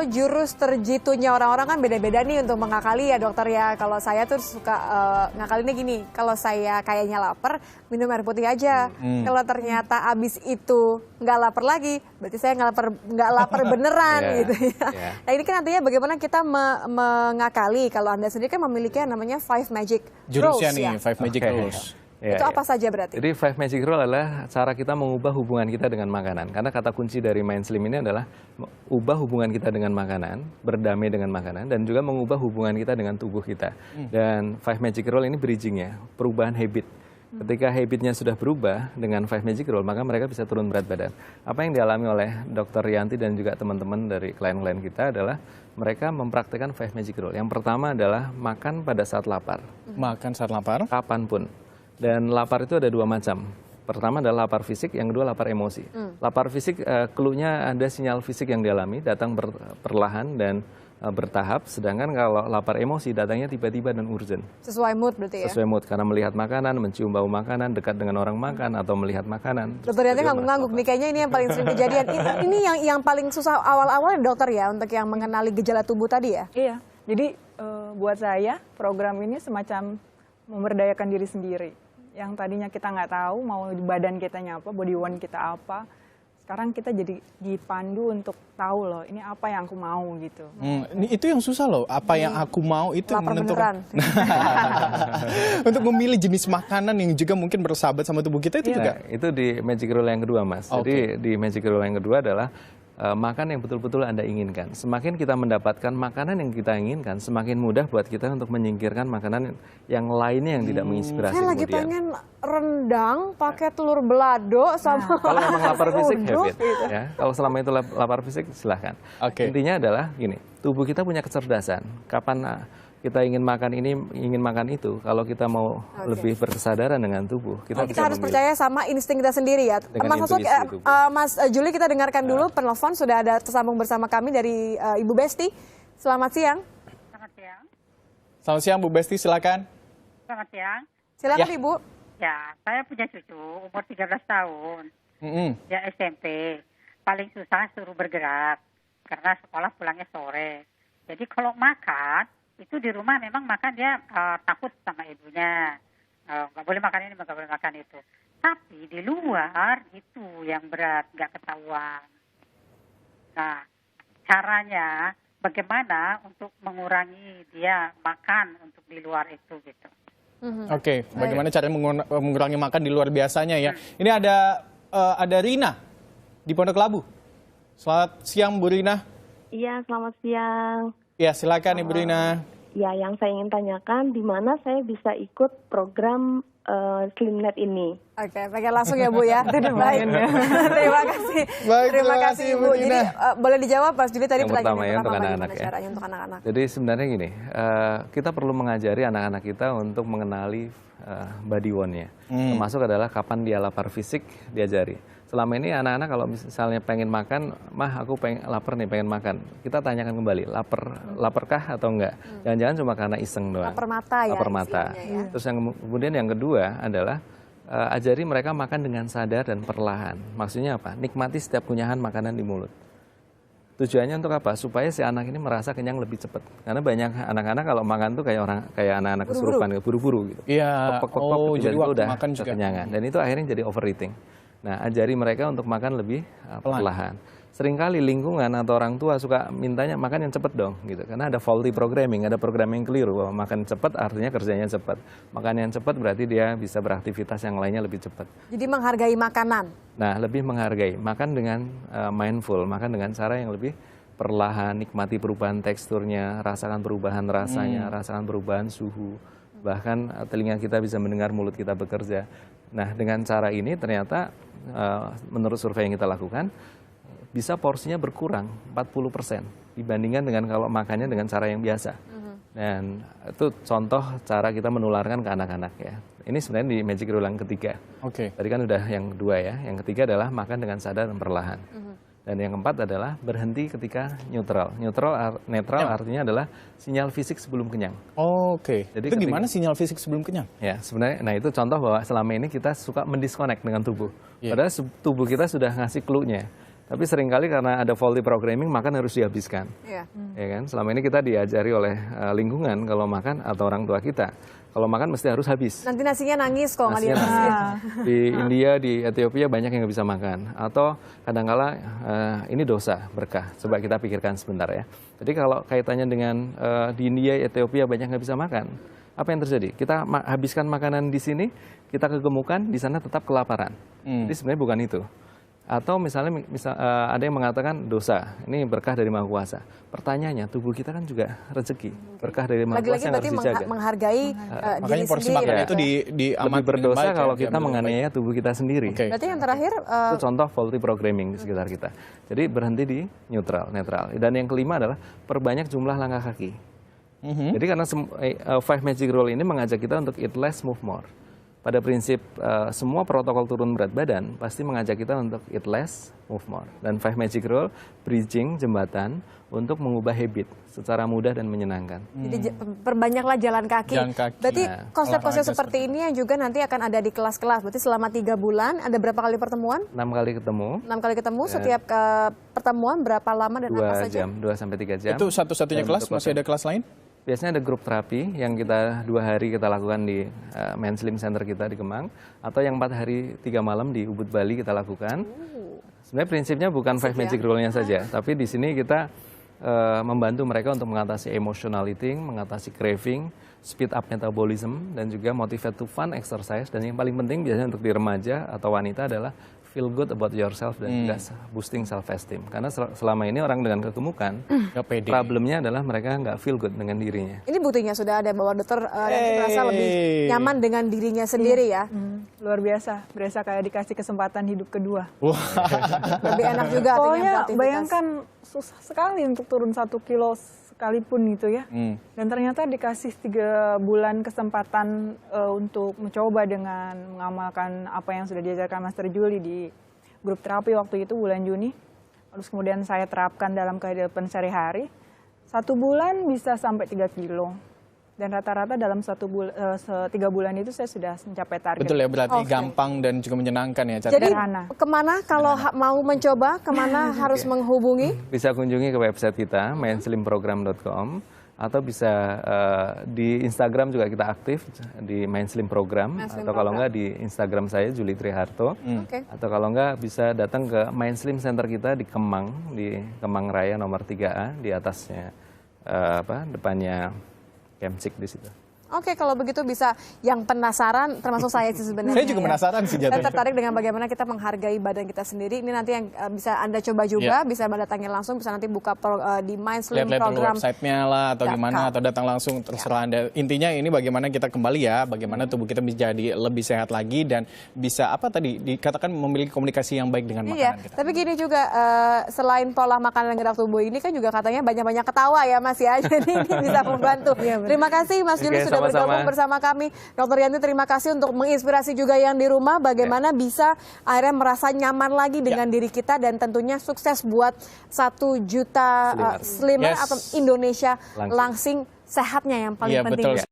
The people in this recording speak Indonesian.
Jurus terjitunya orang-orang kan beda-beda nih untuk mengakali ya dokter ya. Kalau saya tuh suka ngakalinnya gini, kalau saya kayaknya lapar, minum air putih aja. Kalau ternyata abis itu nggak lapar lagi, berarti saya nggak lapar beneran gitu ya. Nah ini kan artinya bagaimana kita mengakali. Kalau Anda sendiri kan memiliki yang namanya 5 magic rules. Jurusnya nih, ya. 5 magic rules. Itu apa saja berarti? Jadi 5 magic rule adalah cara kita mengubah hubungan kita dengan makanan. Karena kata kunci dari Mind Slim ini adalah ubah hubungan kita dengan makanan, berdamai dengan makanan, dan juga mengubah hubungan kita dengan tubuh kita. Dan 5 magic rule ini bridging ya, perubahan habit. Ketika habitnya sudah berubah dengan 5 magic rule, maka mereka bisa turun berat badan. Apa yang dialami oleh Dr. Rianti dan juga teman-teman dari klien-klien kita adalah mereka mempraktekkan 5 magic rule. Yang pertama adalah makan pada saat lapar. Makan saat lapar? Kapanpun. Dan lapar itu ada dua macam. Pertama adalah lapar fisik, yang kedua lapar emosi. Lapar fisik, clue-nya ada sinyal fisik yang dialami, datang perlahan dan bertahap. Sedangkan kalau lapar emosi, datangnya tiba-tiba dan urgent. Sesuai mood berarti ya? Sesuai mood, karena melihat makanan, mencium bau makanan, dekat dengan orang makan, atau melihat makanan. Dokter Yanti ngangguk-ngangguk nih, kayaknya ini yang paling sering kejadian. Ini yang paling susah awal-awal dokter ya, untuk yang mengenali gejala tubuh tadi ya? Iya, jadi buat saya program ini semacam memberdayakan diri sendiri. Yang tadinya kita nggak tahu mau badan kitanya apa, body one kita apa. Sekarang kita jadi dipandu untuk tahu loh, ini apa yang aku mau gitu. Itu yang susah loh, apa yang aku mau itu Lapar menentukan. Untuk memilih jenis makanan yang juga mungkin bersahabat sama tubuh kita itu juga. Itu di magic rule yang kedua, Mas. Jadi di magic rule yang kedua adalah makan yang betul-betul Anda inginkan. Semakin kita mendapatkan makanan yang kita inginkan, semakin mudah buat kita untuk menyingkirkan makanan yang lainnya yang tidak menginspirasi. Saya lagi pengen rendang pakai telur balado sama kalau memang lapar fisik uduk, habit ya. Kalau selama itu lapar fisik silahkan. Intinya adalah gini, tubuh kita punya kecerdasan. Kapan kita ingin makan ini, ingin makan itu, kalau kita mau lebih berkesadaran dengan tubuh, kita harus percaya sama insting kita sendiri ya. Mas Juli, kita dengarkan dulu penelpon, sudah ada tersambung bersama kami dari Ibu Besti. Selamat siang. Selamat siang. Selamat siang Bu Besti, silakan. Selamat siang. Silakan Ibu. Ya, saya punya cucu umur 13 tahun. Ya SMP. Paling susah suruh bergerak karena sekolah pulangnya sore. Jadi kalau makan itu di rumah memang makan dia takut sama ibunya, nggak boleh makan ini, nggak boleh makan itu. Tapi di luar itu yang berat, nggak ketahuan. Nah, caranya bagaimana untuk mengurangi dia makan untuk di luar itu gitu. Bagaimana caranya mengurangi makan di luar biasanya ya. Ini ada Rina di Pondok Labu. Selamat siang Bu Rina. Iya, selamat siang. Ya, silakan Ibu Rina. Ya, yang saya ingin tanyakan, di mana saya bisa ikut program Slimnet ini? Oke, pengen langsung ya Bu ya. Baik. Terima kasih. Terima kasih Ibu. Jadi boleh dijawab Mas Juli tadi pertanyaan yang pertama, untuk anak-anak ya. Caranya untuk anak-anak. Jadi sebenarnya gini, kita perlu mengajari anak-anak kita untuk mengenali body one-nya. Termasuk adalah kapan dia lapar fisik, diajari. Selama ini anak-anak kalau misalnya pengen makan, mah aku lapar nih, pengen makan. Kita tanyakan kembali, laparkah atau enggak? Jangan-jangan cuma karena iseng doang. Lapar mata ya. Lapar mata. Ya. Terus kemudian yang kedua adalah ajari mereka makan dengan sadar dan perlahan. Maksudnya apa? Nikmati setiap kunyahan makanan di mulut. Tujuannya untuk apa? Supaya si anak ini merasa kenyang lebih cepat. Karena banyak anak-anak kalau makan tuh kayak anak-anak kesurupan, buru-buru gitu. Iya. Jadi udah makan juga kekenyangan. Dan itu akhirnya jadi overeating. Nah, ajari mereka untuk makan lebih perlahan. Seringkali lingkungan atau orang tua suka mintanya makan yang cepat dong, gitu. Karena ada faulty programming, ada programming keliru bahwa makan cepat artinya kerjanya cepat. Makan yang cepat berarti dia bisa beraktivitas yang lainnya lebih cepat. Jadi menghargai makanan. Nah, lebih menghargai. Makan dengan mindful, makan dengan cara yang lebih perlahan, nikmati perubahan teksturnya, rasakan perubahan rasanya, rasakan perubahan suhu. Bahkan telinga kita bisa mendengar mulut kita bekerja. Nah, dengan cara ini ternyata menurut survei yang kita lakukan, bisa porsinya berkurang 40% dibandingkan dengan kalau makannya dengan cara yang biasa. Dan itu contoh cara kita menularkan ke anak-anak ya. Ini sebenarnya di magic rule yang ketiga. Tadi kan udah yang kedua ya. Yang ketiga adalah makan dengan sadar dan perlahan. Dan yang keempat adalah berhenti ketika netral. Netral artinya adalah sinyal fisik sebelum kenyang. Jadi itu gimana sinyal fisik sebelum kenyang? Ya, sebenarnya, nah itu contoh bahwa selama ini kita suka mendisconnect dengan tubuh. Padahal tubuh kita sudah ngasih clue-nya. Tapi seringkali karena ada faulty programming, makan harus dihabiskan. Iya. Ya kan? Selama ini kita diajari oleh lingkungan kalau makan atau orang tua kita, kalau makan mesti harus habis. Nanti nasinya nangis kalau nggak Nasinya dihabisin. nangis. Di India, di Ethiopia banyak yang nggak bisa makan. Atau kadangkala ini dosa berkah. Coba kita pikirkan sebentar ya. Jadi kalau kaitannya dengan di India, Ethiopia banyak nggak bisa makan. Apa yang terjadi? Kita habiskan makanan di sini, kita kegemukan, di sana tetap kelaparan. Jadi sebenarnya bukan itu. Atau misalnya ada yang mengatakan dosa, ini berkah dari Maha Kuasa. Pertanyaannya, tubuh kita kan juga rezeki, berkah dari Maha Lagi-lagi Kuasa yang berarti harus dijaga. menghargai Makanya diri porsi sendiri. makannya ya. itu Lebih diamankan berdosa dengan baik kalau ya, kita diambil dengan menganiaya tubuh kita sendiri. Oke. Berarti yang terakhir Itu contoh faulty programming di sekitar kita. Jadi berhenti di netral. Dan yang kelima adalah perbanyak jumlah langkah kaki. Jadi karena 5 Magic Rule ini mengajak kita untuk eat less, move more. Pada prinsip semua protokol turun berat badan pasti mengajak kita untuk eat less, move more. Dan 5 Magic Rule bridging, jembatan untuk mengubah habit secara mudah dan menyenangkan. Jadi perbanyaklah jalan kaki. Jalan kaki. Berarti Nah, konsep-konsep olahraga seperti ini yang juga nanti akan ada di kelas-kelas. Berarti selama 3 bulan ada berapa kali pertemuan? 6 kali ketemu, 6 kali ketemu. Setiap pertemuan berapa lama dan apa 2 saja? jam, 2-3 jam. Itu satu-satunya Dan kelas, untuk masih ada kelas lain? Biasanya ada grup terapi yang kita 2 hari kita lakukan di Main Slim Center kita di Kemang, atau yang 4 hari 3 malam di Ubud Bali kita lakukan. Sebenarnya prinsipnya bukan 5 Magic Rule-nya saja, tapi di sini kita membantu mereka untuk mengatasi emotional eating, mengatasi craving, speed up metabolism, dan juga motivate to fun exercise. Dan yang paling penting biasanya untuk di remaja atau wanita adalah feel good about yourself dan juga boosting self esteem. Karena selama ini orang dengan kegemukan, Nggak pede. problemnya adalah mereka nggak feel good dengan dirinya. Ini buktinya sudah ada bahwa dokter Ranti merasa lebih nyaman dengan dirinya sendiri ya. Luar biasa, berasa kayak dikasih kesempatan hidup kedua. Lebih enak juga artinya Pokoknya beraktivitas. bayangkan susah sekali untuk turun 1 kilo sekalipun gitu ya. Dan ternyata dikasih 3 bulan kesempatan untuk mencoba dengan mengamalkan apa yang sudah diajarkan Master Julie di grup terapi waktu itu bulan Juni. Terus kemudian saya terapkan dalam kehidupan sehari-hari. 1 bulan bisa sampai 3 kilo. Dan rata-rata dalam 3 bulan itu saya sudah mencapai target. Betul ya, berarti Oke. gampang dan juga menyenangkan ya cara. Jadi Sederhana. kemana kalau mau mencoba, kemana harus menghubungi? Bisa kunjungi ke website kita, mainslimprogram.com, atau bisa di Instagram juga kita aktif di Mainslim Program, Mainslim atau kalau Program. enggak di Instagram saya Juli Triharto, Oke. atau kalau enggak bisa datang ke Mainslim Center kita di Kemang, di Kemang Raya nomor 3A, di atasnya depannya Kemcik di situ. Oke, kalau begitu bisa yang penasaran, termasuk saya sih sebenarnya. Saya juga ya. penasaran sih Saya jatuhnya. tertarik dengan bagaimana kita menghargai badan kita sendiri. Ini nanti yang bisa Anda coba juga, bisa mendatangi langsung, bisa nanti buka di Mindslim Lihat-lihat dulu program. website-nya lah atau Ya, gimana, Kak. atau datang langsung, terserah Anda. Intinya ini bagaimana kita kembali ya, bagaimana tubuh kita bisa jadi lebih sehat lagi dan bisa apa tadi dikatakan memiliki komunikasi yang baik dengan Iya, makanan kita. tapi gini juga selain pola makan dan gerak tubuh ini kan juga katanya banyak-banyak ketawa ya Mas ya. Jadi ini bisa membantu. Terima kasih Mas Juli Oke, sudah sama-sama. bergabung bersama kami. Dr. Yanti terima kasih untuk menginspirasi juga yang di rumah bagaimana bisa akhirnya merasa nyaman lagi dengan diri kita dan tentunya sukses buat 1 juta slimmer Yes. atau Indonesia Langsing. langsing sehatnya yang paling Iya, penting. betul.